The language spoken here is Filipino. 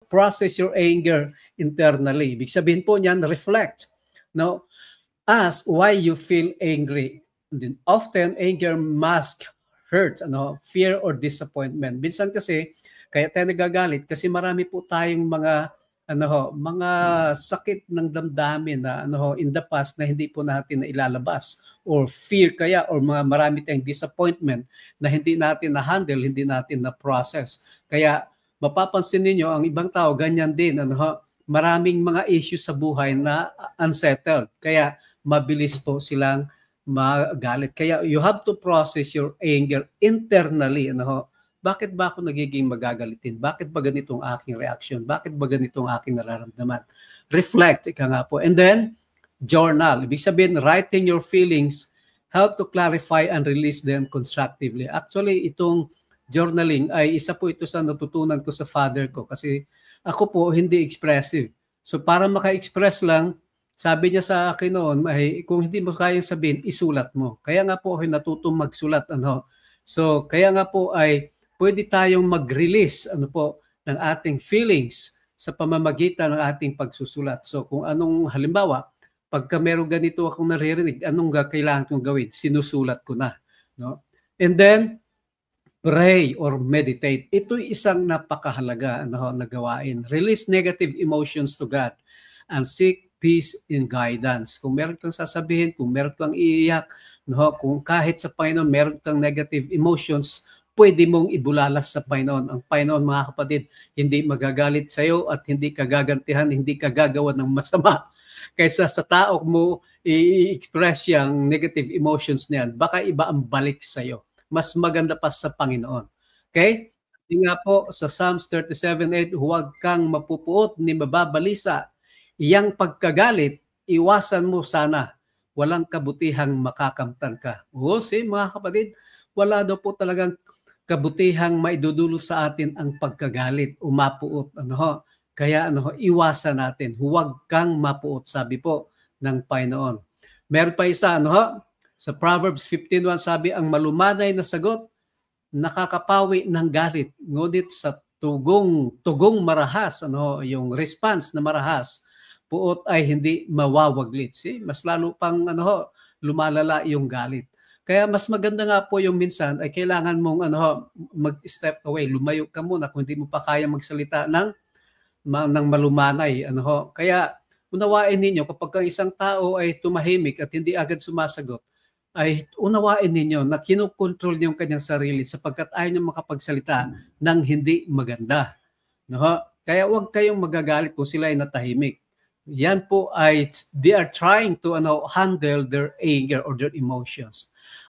process your anger internally. Ibig sabihin po niyan, reflect. No? Ask why you feel angry. And then often, anger masks hurt, fear or disappointment. Minsan kasi, kaya tayo nagagalit kasi marami po tayong mga sakit ng damdamin na in the past na hindi po natin na ilalabas, or fear kaya, or marami tayong disappointment na hindi natin na-handle, hindi natin na-process. Kaya mapapansin niyo ang ibang tao ganyan din, maraming mga issues sa buhay na unsettled. Kaya mabilis po silang magalit. Kaya you have to process your anger internally. Bakit ba ako nagiging magagalitin? Bakit ba ganito ang aking reaction? Bakit ba ganito ang aking nararamdaman? Reflect, ika nga po. And then, journal. Ibig sabihin, writing your feelings help to clarify and release them constructively. Actually, itong journaling ay isa po ito sa natutunan ko sa father ko kasi ako po hindi expressive. So para maka-express lang, sabi niya sa akin noon, kung hindi mo kayang sabihin, isulat mo. Kaya nga po ako natutong magsulat. So kaya nga po ay pwede tayong mag-release ng ating feelings sa pamamagitan ng ating pagsusulat. So kung anong halimbawa, pagka meron ganito akong naririnig, anong kailangan kong gawin? Sinusulat ko na. No? And then, pray or meditate. Ito'y isang napakahalaga na gawain. Release negative emotions to God and seek peace in guidance. Kung meron kang sasabihin, kung meron kang iiyak, kung kahit sa Panginoon meron kang negative emotions, pwede mong ibulalas sa Panginoon. Ang Panginoon, mga kapatid, hindi magagalit sa iyo at hindi ka gagantihan, hindi ka gagawa ng masama. Kaysa sa tao mo i-express yung negative emotions niyan, baka iba ang balik sa iyo. Mas maganda pa sa Panginoon. Okay? Sabi nga po sa Psalms 37:8, huwag kang mapupuot ni mababalisa. Iyang pagkagalit, iwasan mo sana. Walang kabutihang makakamtan ka. Mga kapatid, wala daw po talagang kabutihang maidudulo sa atin ang pagkagalit, mapuot. Kaya iwasan natin. Huwag kang mapuot, sabi po ng Panginoon. Meron pa isa, sa Proverbs 15:1 sabi, ang malumanay na sagot, nakakapawi ng galit. Ngunit sa tugong marahas, yung response na marahas, puot ay hindi mawawaglit. Mas lalo pang lumalala yung galit. Kaya mas maganda nga po yung minsan ay kailangan mong mag-step away, lumayo ka muna kung hindi mo pa kaya magsalita ng malumanay. Kaya unawain ninyo kapag ang isang tao ay tumahimik at hindi agad sumasagot, ay unawain ninyo na kinukontrol niyo yung kanyang sarili sapagkat ayaw niyo makapagsalita ng hindi maganda. Kaya huwag kayong magagalit kung sila ay natahimik. Yan po ay they are trying to handle their anger or their emotions.